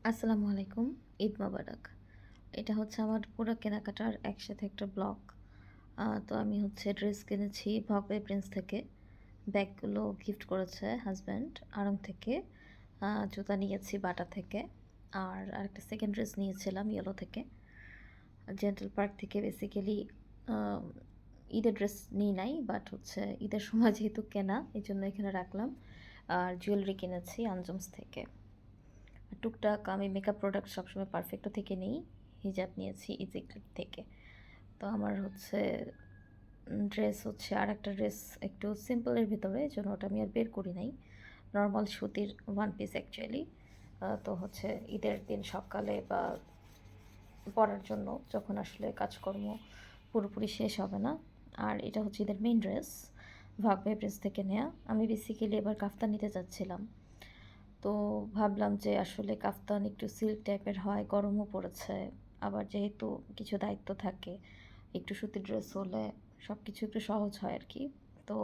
আসসালামু আলাইকুম। ঈদ মোবারক। এটা হচ্ছে আমার পুরো কেনাকাটার একসাথে একটা ব্লগ। তো আমি হচ্ছে ড্রেস কিনেছি ভগ বাই প্রিন্স থেকে। ব্যাগগুলো গিফট করেছে হাসব্যান্ড। আড়ং থেকে। জুতা নিয়েছি বাটা থেকে। আর আরেকটা সেকেন্ড ড্রেস নিয়েছিলাম ইয়েলো থেকে। জেন্টাল পার্ক থেকে বেসিক্যালি আ ঈদের ড্রেস নিই নাই। বাট হচ্ছে ঈদের সময় যেহেতু কেনা, এজন্য এখানে রাখলাম। আর জুয়েলারি কিনেছি আঞ্জুমস থেকে। টুকটাক আমি মেকআপ প্রোডাক্ট সবসময় পারফেক্টো থেকে নিই। হিজাব নিয়েছি ইজি ক্লিক থেকে। তো আমার হচ্ছে ড্রেস হচ্ছে আরেকটা ড্রেস একটু সিম্পলের ভিতরে, এজন্য ওটা আমি আর বের করি নাই। নরমাল সুতির ওয়ান পিস অ্যাকচুয়ালি। তো হচ্ছে ঈদের দিন সকালে বা পরার জন্য যখন আসলে কাজকর্ম পুরোপুরি শেষ হবে না। আর এটা হচ্ছে ঈদের মেইন ড্রেস, ভাগ বাই প্রিন্স থেকে নেয়া। আমি বেসিক্যালি এবার কাফতান নিতে চাচ্ছিলাম। তো ভাবলাম যে আসলে কাফতান একটু সিল্ক টাইপের হয়, গরমও পড়েছে। আবার যেহেতু কিছু দায়িত্ব থাকে, একটু সুতির ড্রেস হলে সব কিছু একটু সহজ হয় আর কি। তো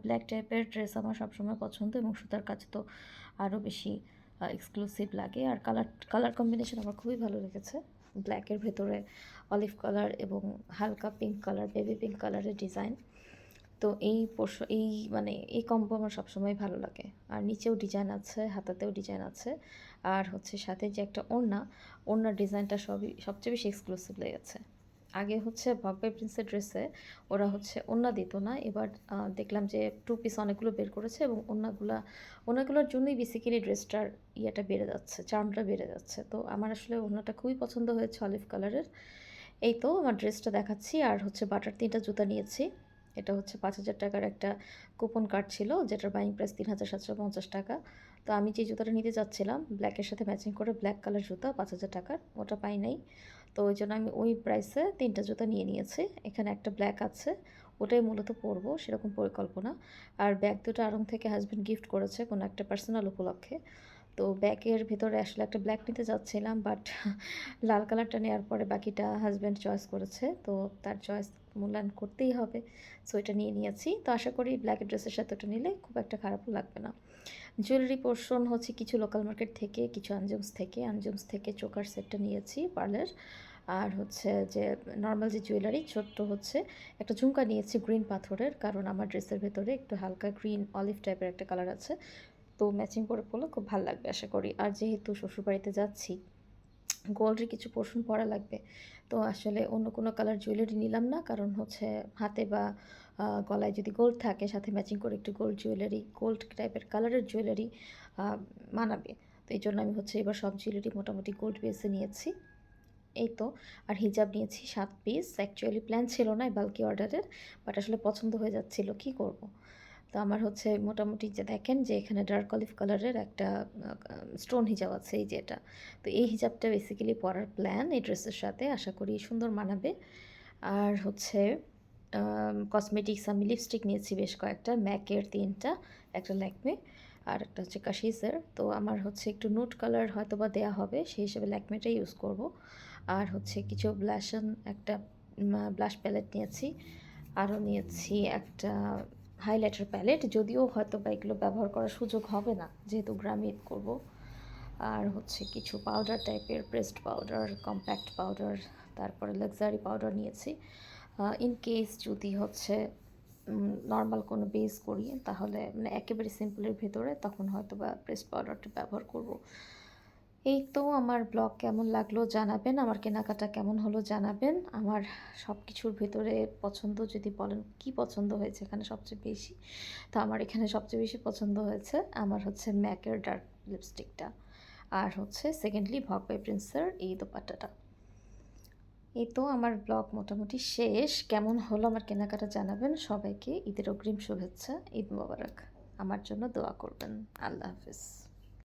ব্ল্যাক টাইপের ড্রেস আমার সবসময় পছন্দ এবং সুতার কাজ তো আরও বেশি এক্সক্লুসিভ লাগে। আর কালার কালার কম্বিনেশন আমার খুবই ভালো লেগেছে। ব্ল্যাকের ভেতরে অলিভ কালার এবং হালকা পিঙ্ক কালার, বেবি পিঙ্ক কালারের ডিজাইন। তো এই মানে এই কম্বো আমার সবসময় ভালো লাগে। আর নিচেও ডিজাইন আছে, হাতাতেও ডিজাইন আছে। আর হচ্ছে সাথে যে একটা ওড়নার ডিজাইনটা সবচেয়ে বেশি এক্সক্লুসিভ লেগেছে। আগে হচ্ছে ভগ বাই প্রিন্সের ড্রেসে ওরা হচ্ছে ওড়না দিত না। এবার দেখলাম যে টু পিস অনেকগুলো বের করেছে এবং ওড়নাগুলোর জন্যই বেসিক্যালি ড্রেসটার ইয়েটা বেড়ে যাচ্ছে, চার্মটা বেড়ে যাচ্ছে। তো আমার আসলে ওড়নাটা খুবই পছন্দ হয়েছে অলিভ কালারের। এই তো আমার ড্রেসটা দেখাচ্ছি। আর হচ্ছে বাটার ৩টা জুতা নিয়েছি। এটা হচ্ছে ৫,০০০ টাকার একটা কুপন কার্ড ছিল, যেটার বাইং প্রাইস ৩,৭৫০ টাকা। তো আমি যে জুতাটা নিতে চাচ্ছিলাম ব্ল্যাকের সাথে ম্যাচিং করে, ব্ল্যাক কালার জুতা ৫,০০০ টাকার, ওটা পাই নাই। তো ওই জন্য আমি ওই প্রাইসে ৩টা জুতা নিয়ে নিয়েছি। এখানে একটা ব্ল্যাক আছে, ওটাই মূলত পরবো সেরকম পরিকল্পনা। আর ব্যাগ দুটো আড়ং থেকে হাসব্যান্ড গিফট করেছে কোনো একটা পার্সোনাল উপলক্ষে। তো ব্যাগের ভেতরে আসলে একটা ব্ল্যাক নিতে চাচ্ছিলাম, বাট লাল কালারটা নেওয়ার পরে বাকিটা হাসব্যান্ড চয়েস করেছে। তো তার চয়েস মূল্যায়ন করতেই হবে। সো এটা নিয়ে নিয়েছি। তো আশা করি ব্ল্যাক ড্রেসের সাথে ওটা নিলে খুব একটা খারাপও লাগবে না। জুয়েলারি পোর্শন হচ্ছে কিছু লোকাল মার্কেট থেকে, কিছু আঞ্জুমস থেকে চোকার সেটটা নিয়েছি পার্লের। আর হচ্ছে যে নর্মাল যে জুয়েলারি ছোট্ট হচ্ছে একটা ঝুমকা নিয়েছি গ্রিন পাথরের, কারণ আমার ড্রেসের ভেতরে একটু হালকা গ্রিন অলিভ টাইপের একটা কালার আছে। তো ম্যাচিং করে পরলে খুব ভালো লাগবে আশা করি। আর যেহেতু শ্বশুরবাড়িতে যাচ্ছি, গোল্ডের কিছু পোর্শন পরা লাগবে। তো আসলে অন্য কোনো কালার জুয়েলারি নিলাম না, কারণ হচ্ছে হাতে বা গলায় যদি গোল্ড থাকে সাথে ম্যাচিং করে একটু গোল্ড টাইপের কালারের জুয়েলারি মানাবে। তো এই জন্য আমি হচ্ছে এবার সব জুয়েলারি মোটামুটি গোল্ড বেসে নিয়েছি। এই তো। আর হিজাব নিয়েছি ৭ পিস। অ্যাকচুয়ালি প্ল্যান ছিল না বাল্কি অর্ডারের, বাট আসলে পছন্দ হয়ে যাচ্ছিল, কী করব। তো আমার হচ্ছে মোটামুটি যে দেখেন যে এখানে ডার্ক অলিভ কালারের একটা স্টোন হিজাব আছে, এই যে এটা। তো এই হিজাবটা বেসিক্যালি পরার প্ল্যান এই ড্রেসের সাথে, আশা করি সুন্দর মানাবে। আর হচ্ছে কসমেটিক্স আমি লিপস্টিক নিয়েছি বেশ কয়েকটা, ম্যাকের ৩টা, একটা ল্যাকমে আর একটা হচ্ছে কাশিসের। তো আমার হচ্ছে একটু নুট কালার হয়তো বা দেওয়া হবে, সেই হিসেবে ল্যাকমেটাই ইউজ করব। আর হচ্ছে কিছু একটা ব্লাশ প্যালেট নিয়েছি। আরও নিয়েছি একটা হাইলাইটার প্যালেট, যদিও হয়তো বা এগুলো ব্যবহার করার সুযোগ হবে না যেহেতু গ্রামে ঈদ করবো। আর হচ্ছে কিছু পাউডার টাইপের, প্রেসড পাউডার, কম্প্যাক্ট পাউডার, তারপরে লাক্সারি পাউডার নিয়েছি। ইন কেস যদি হচ্ছে নর্মাল কোনো বেস করি, তাহলে মানে একেবারে সিম্পলের ভেতরে, তখন হয়তো বা প্রেসড পাউডারটা ব্যবহার করব। এই তো আমার ব্লগ কেমন লাগলো জানাবেন, আমার কেনাকাটা কেমন হলো জানাবেন। আমার সব কিছুর ভেতরে পছন্দ যদি বলেন কি পছন্দ হয়েছে এখানে সবচেয়ে বেশি, তো আমার এখানে সবচেয়ে বেশি পছন্দ হয়েছে আমার হচ্ছে ম্যাকের ডার্ক লিপস্টিকটা। আর হচ্ছে সেকেন্ডলি ভগ বাই প্রিন্সের এই দোপাট্টাটা। এই তো আমার ব্লগ মোটামুটি শেষ। কেমন হলো আমার কেনাকাটা জানাবেন। সবাইকে ঈদের অগ্রিম শুভেচ্ছা। ঈদ মোবারক। আমার জন্য দোয়া করবেন। আল্লাহ হাফিজ।